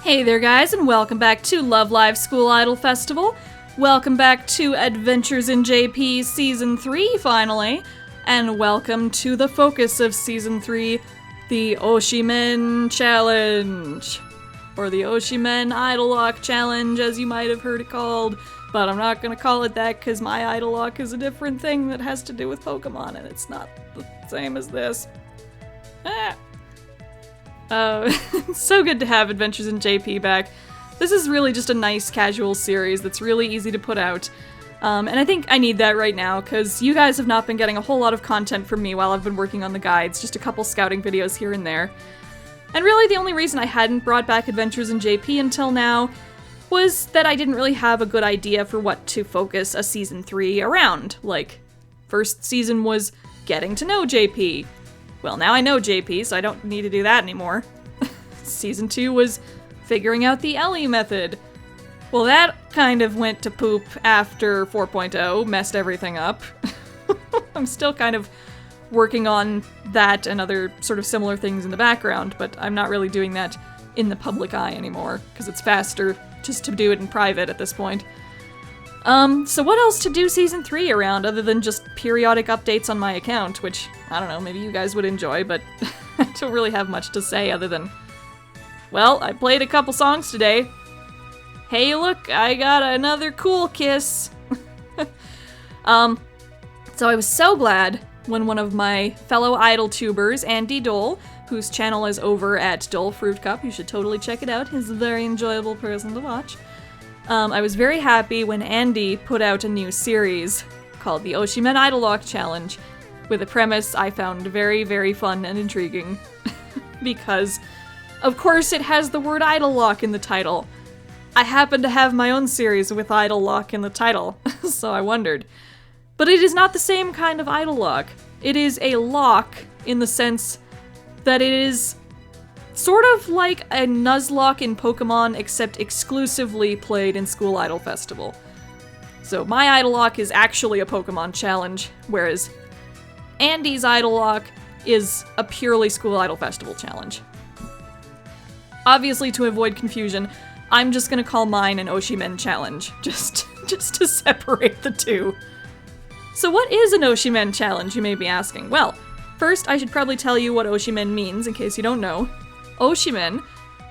Hey there guys, and welcome back to Love Live School Idol Festival. Welcome back to Adventures in JP Season 3, finally. And welcome to the focus of Season 3, the Oshimen Challenge. Or the Oshimen Idol Lock Challenge, as you might have heard it called. But I'm not gonna call it that, because my Idol Lock is a different thing that has to do with Pokemon, and it's not the same as this. It's so good to have Adventures in JP back. This is really just a nice casual series that's really easy to put out. And I think I need that right now, because you guys have not been getting a whole lot of content from me while I've been working on the guides, just a couple scouting videos here and there. And really the only reason I hadn't brought back Adventures in JP until now was that I didn't really have a good idea for what to focus a Season 3 around. Like, first season was getting to know JP. Well, now I know JP, so I don't need to do that anymore. Season 2 was figuring out the Ellie method. Well, that kind of went to poop after 4.0, messed everything up. I'm still kind of working on that and other sort of similar things in the background, but I'm not really doing that in the public eye anymore, because it's faster just to do it in private at this point. So what else to do Season 3 around other than just periodic updates on my account, which, I don't know, maybe you guys would enjoy, but I don't really have much to say other than, well, I played a couple songs today. Hey look, I got another cool kiss. So I was so glad when one of my fellow idol tubers, Andy Dole, whose channel is over at Dole Fruit Cup, you should totally check it out, he's a very enjoyable person to watch. I was very happy when Andy put out a new series called the Oshimen Idol Lock Challenge, with a premise I found very, very fun and intriguing. Because, of course, it has the word Idol Lock in the title. I happen to have my own series with Idol Lock in the title, so I wondered. But it is not the same kind of Idol Lock. It is a lock in the sense that it is sort of like a Nuzlocke in Pokemon, except exclusively played in School Idol Festival. So my Idol Lock is actually a Pokemon challenge, whereas Andy's Idol Lock is a purely School Idol Festival challenge. Obviously, to avoid confusion, I'm just gonna call mine an Oshimen challenge, just to separate the two. So what is an Oshimen challenge, you may be asking? Well, first I should probably tell you what Oshimen means, in case you don't know. Oshimen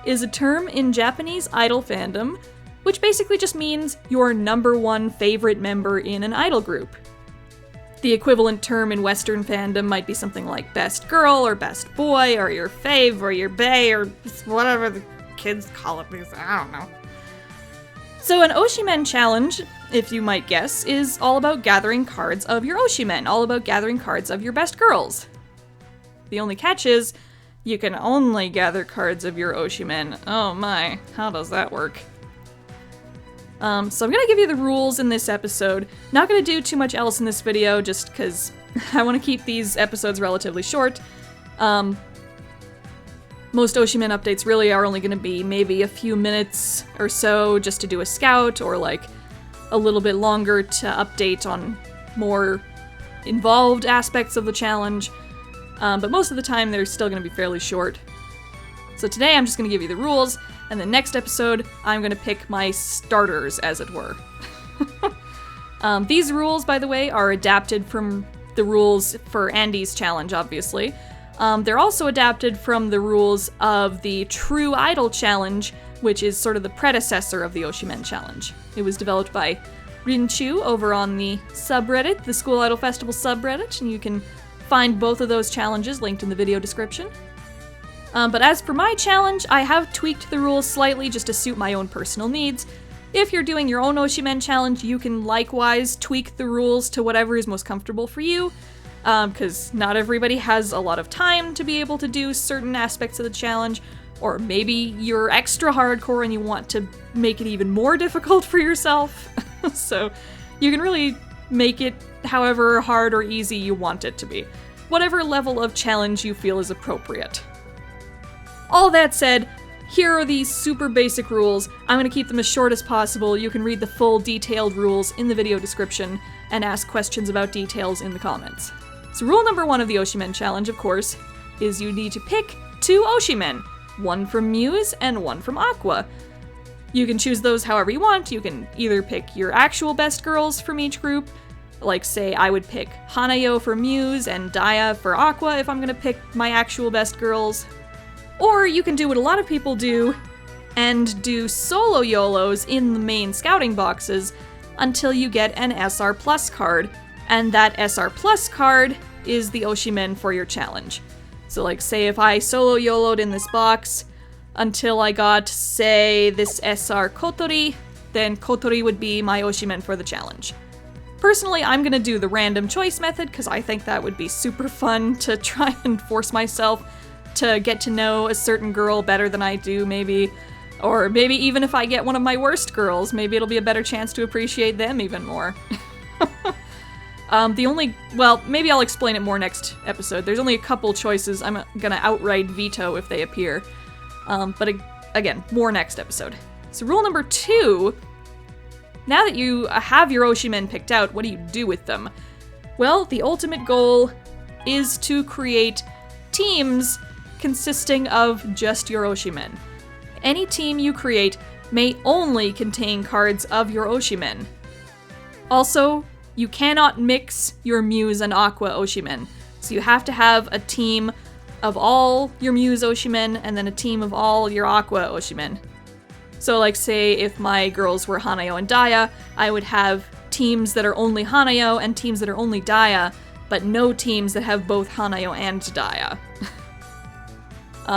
is a term in Japanese idol fandom, which basically just means your number one favorite member in an idol group. The equivalent term in Western fandom might be something like best girl, or best boy, or your fave, or your bae, or whatever the kids call it these, I don't know. So an Oshimen challenge, if you might guess, is all about gathering cards of your Oshimen, all about gathering cards of your best girls. The only catch is, you can only gather cards of your Oshimen. Oh my, how does that work? So I'm gonna give you the rules in this episode. Not gonna do too much else in this video, just because I want to keep these episodes relatively short. Most Oshimen updates really are only gonna be maybe a few minutes or so just to do a scout, or like a little bit longer to update on more involved aspects of the challenge. But most of the time they're still going to be fairly short. So today I'm just going to give you the rules, and the next episode I'm going to pick my starters, as it were. These rules, by the way, are adapted from the rules for Andy's challenge, obviously. They're also adapted from the rules of the True Idol Challenge, which is sort of the predecessor of the Oshimen Challenge. It was developed by Rinchu over on the subreddit, the School Idol Festival subreddit, and you can find both of those challenges linked in the video description. But as for my challenge, I have tweaked the rules slightly just to suit my own personal needs. If you're doing your own Oshimen challenge, you can likewise tweak the rules to whatever is most comfortable for you, because not everybody has a lot of time to be able to do certain aspects of the challenge, or maybe you're extra hardcore and you want to make it even more difficult for yourself. So you can really make it however hard or easy you want it to be. Whatever level of challenge you feel is appropriate. All that said, here are these super basic rules. I'm going to keep them as short as possible. You can read the full detailed rules in the video description and ask questions about details in the comments. So rule number 1 of the Oshimen challenge, of course, is you need to pick 2 Oshimen. one from Muse and one from Aqua. You can choose those however you want. You can either pick your actual best girls from each group, like say I would pick Hanayo for Muse and Daya for Aqua if I'm gonna pick my actual best girls. Or you can do what a lot of people do and do solo YOLOs in the main scouting boxes until you get an SR Plus card, and that SR Plus card is the Oshimen for your challenge. So like say if I solo YOLO'd in this box until I got, say, this SR Kotori, then Kotori would be my Oshimen for the challenge. Personally, I'm gonna do the random choice method because I think that would be super fun to try and force myself to get to know a certain girl better than I do, maybe. Or maybe even if I get one of my worst girls, maybe it'll be a better chance to appreciate them even more. Maybe I'll explain it more next episode. There's only a couple choices I'm gonna outright veto if they appear. Again, more next episode. So rule number 2, now that you have your Oshimen picked out, what do you do with them? Well, the ultimate goal is to create teams consisting of just your Oshimen. Any team you create may only contain cards of your Oshimen. Also, you cannot mix your Muse and Aqua Oshimen, so you have to have a team of all your Muse Oshimen and then a team of all your Aqua Oshimen. So like say if my girls were Hanayo and Daya, I would have teams that are only Hanayo and teams that are only Daya, but no teams that have both Hanayo and Daya.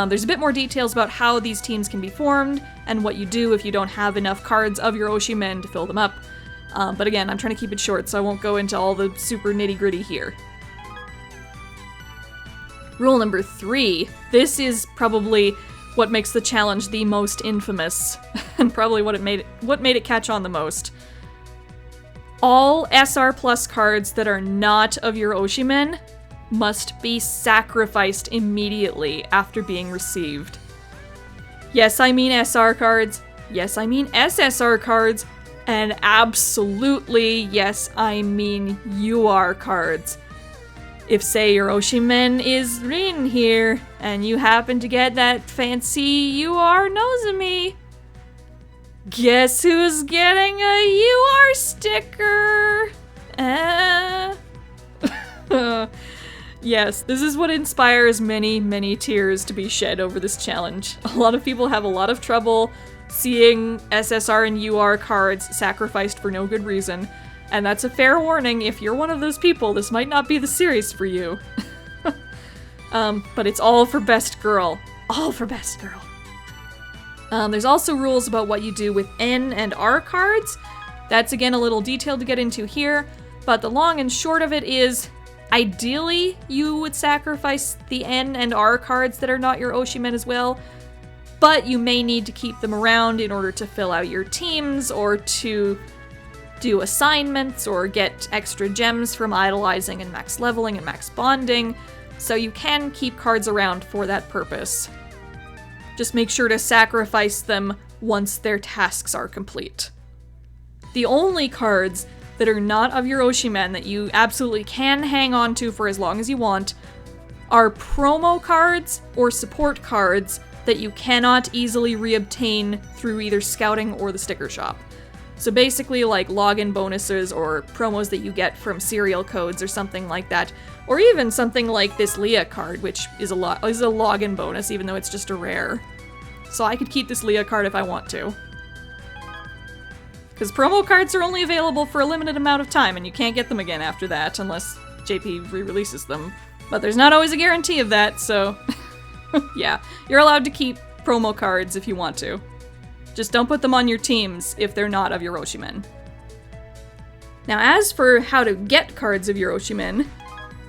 There's a bit more details about how these teams can be formed and what you do if you don't have enough cards of your Oshimen to fill them up. But again, I'm trying to keep it short, so I won't go into all the super nitty-gritty here. Rule number 3. This is probably what makes the challenge the most infamous, and probably what made it catch on the most. All SR Plus cards that are not of your Oshimen must be sacrificed immediately after being received. Yes, I mean SR cards. Yes, I mean SSR cards. And absolutely, yes, I mean UR cards. If, say, your Oshimen is Rin here, and you happen to get that fancy UR Nozomi, guess who's getting a UR sticker? Yes, this is what inspires many, many tears to be shed over this challenge. A lot of people have a lot of trouble seeing SSR and UR cards sacrificed for no good reason, and that's a fair warning. If you're one of those people, this might not be the series for you. But it's all for best girl. All for best girl. There's also rules about what you do with N and R cards. That's again a little detailed to get into here, but the long and short of it is, ideally you would sacrifice the N and R cards that are not your Oshimen as well, but you may need to keep them around in order to fill out your teams, or to do assignments, or get extra gems from idolizing and max leveling and max bonding, so you can keep cards around for that purpose. Just make sure to sacrifice them once their tasks are complete. The only cards that are not of your Oshimen that you absolutely can hang on to for as long as you want are promo cards or support cards that you cannot easily reobtain through either scouting or the sticker shop. So basically like login bonuses or promos that you get from serial codes or something like that, or even something like this Leah card, which is a login bonus even though it's just a rare. So I could keep this Leah card if I want to. Because promo cards are only available for a limited amount of time and you can't get them again after that unless JP re-releases them. But there's not always a guarantee of that, so yeah, you're allowed to keep promo cards if you want to. Just don't put them on your teams if they're not of your Oshimen. Now as for how to get cards of your Oshimen,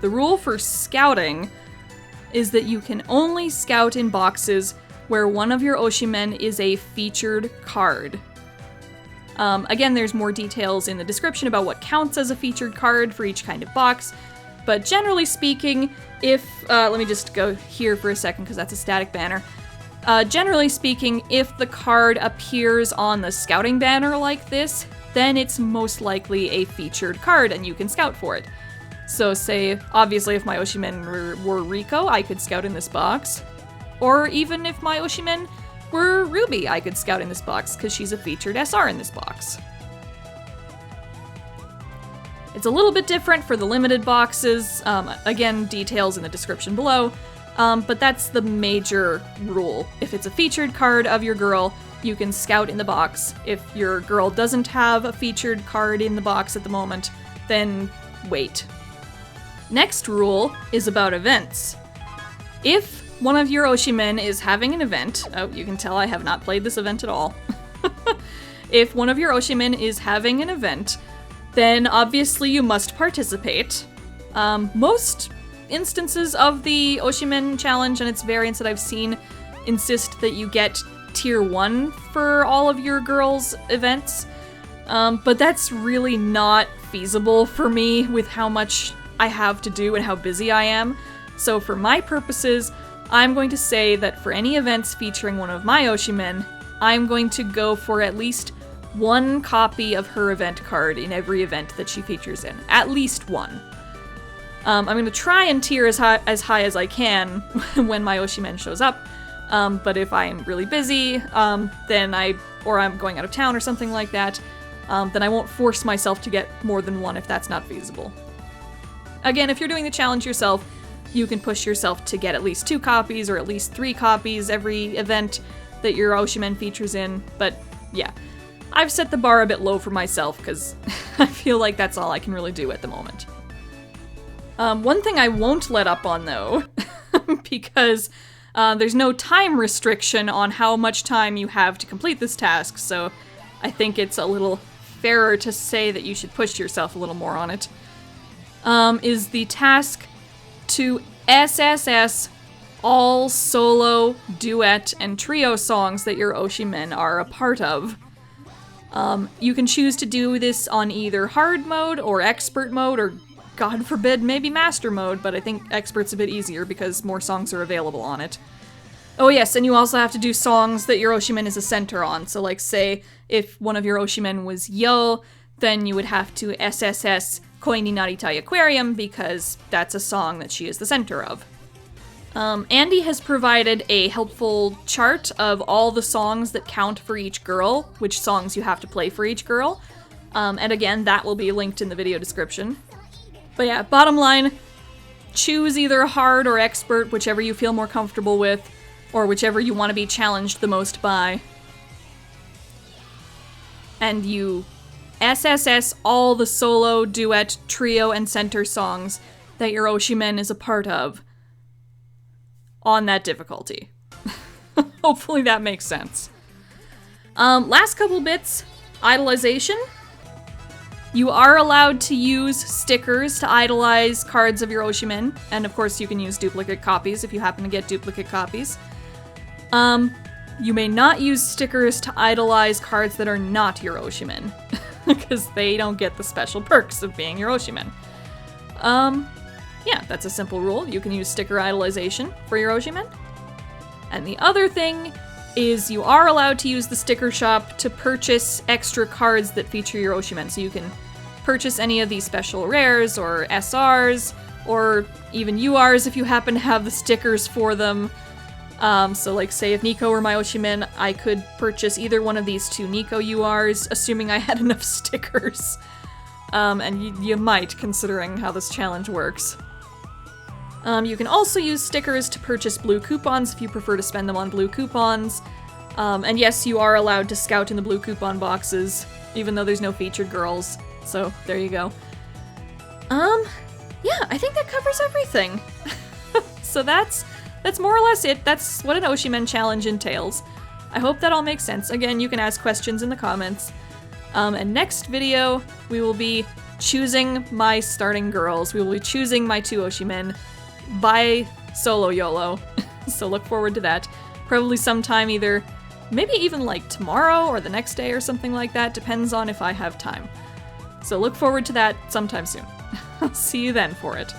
the rule for scouting is that you can only scout in boxes where one of your Oshimen is a featured card. Again, there's more details in the description about what counts as a featured card for each kind of box, but generally speaking, if, let me just go here for a second because that's a static banner. Generally speaking, if the card appears on the scouting banner like this, then it's most likely a featured card and you can scout for it. So say, obviously if my Oshimen were Rico, I could scout in this box. Or even if my Oshimen were Ruby, I could scout in this box, because she's a featured SR in this box. It's a little bit different for the limited boxes. Again, details in the description below. But that's the major rule. If it's a featured card of your girl, you can scout in the box. If your girl doesn't have a featured card in the box at the moment, then wait. Next rule is about events. If one of your Oshimen is having an event, oh, you can tell I have not played this event at all. If one of your Oshimen is having an event, then obviously you must participate. Most instances of the Oshimen challenge and its variants that I've seen insist that you get tier 1 for all of your girls' events, but that's really not feasible for me with how much I have to do and how busy I am. So for my purposes, I'm going to say that for any events featuring one of my Oshimen, I'm going to go for at least one copy of her event card in every event that she features in. At least one. I'm going to try and tier as high as I can when my Oshimen shows up, but if I'm really busy, or I'm going out of town or something like that, then I won't force myself to get more than one if that's not feasible. Again, if you're doing the challenge yourself, you can push yourself to get at least 2 copies or at least 3 copies every event that your Oshimen features in, but yeah. I've set the bar a bit low for myself because I feel like that's all I can really do at the moment. One thing I won't let up on though, because there's no time restriction on how much time you have to complete this task, so I think it's a little fairer to say that you should push yourself a little more on it, is the task to SSS all solo, duet, and trio songs that your Oshimen are a part of. You can choose to do this on either hard mode or expert mode, or God forbid, maybe master mode, but I think expert's a bit easier because more songs are available on it. Oh yes, and you also have to do songs that your Oshimen is a center on, so like say, if one of your Oshimen was Yo, then you would have to SSS Koi ni Naritai Aquarium because that's a song that she is the center of. Andy has provided a helpful chart of all the songs that count for each girl, which songs you have to play for each girl, and again, that will be linked in the video description. But yeah, bottom line, choose either hard or expert, whichever you feel more comfortable with, or whichever you want to be challenged the most by. And you SSS all the solo, duet, trio, and center songs that your Oshimen is a part of on that difficulty. Hopefully that makes sense. Last couple bits, Idolization. You are allowed to use stickers to idolize cards of your Oshimen, and of course you can use duplicate copies if you happen to get duplicate copies. You may not use stickers to idolize cards that are not your Oshimen, because they don't get the special perks of being your Oshimen. Yeah, that's a simple rule. You can use sticker idolization for your Oshimen. And the other thing is you are allowed to use the sticker shop to purchase extra cards that feature your Oshimen. So you can purchase any of these special rares or SRs or even URs if you happen to have the stickers for them. So like say if Nico were my Oshimen, I could purchase either one of these 2 Nico URs, assuming I had enough stickers. And you might, considering how this challenge works. You can also use stickers to purchase blue coupons if you prefer to spend them on blue coupons. And yes, you are allowed to scout in the blue coupon boxes, even though there's no featured girls. So there you go. Yeah, I think that covers everything. So that's more or less it. That's what an Oshimen challenge entails. I hope that all makes sense. Again, you can ask questions in the comments. And next video, we will be choosing my starting girls. We will be choosing my 2 Oshimen by solo YOLO. So look forward to that. Probably sometime either, maybe even like tomorrow or the next day or something like that. Depends on if I have time. So look forward to that sometime soon. I'll see you then for it.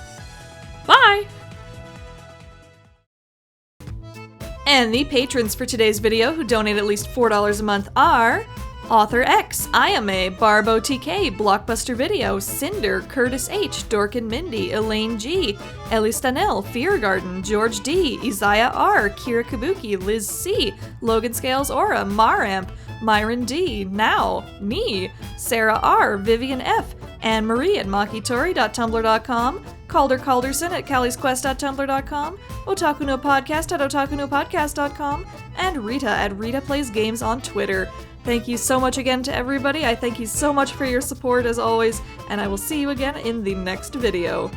Bye! And the patrons for today's video who donate at least $4 a month are Author X, Ayame, Barbo TK, Blockbuster Video, Cinder, Curtis H, Dork and Mindy, Elaine G, Ellie Stanell, Fear Garden, George D, Isaiah R, Kira Kabuki, Liz C, Logan Scales Aura, Maramp, Myron D, Now, Me, Sarah R, Vivian F, Anne Marie at makitori.tumblr.com, Calder Calderson at calliesquest.tumblr.com, Otaku no Podcast at otakunopodcast.com, and Rita at Rita Plays Games on Twitter. Thank you so much again to everybody. I thank you so much for your support as always, and I will see you again in the next video.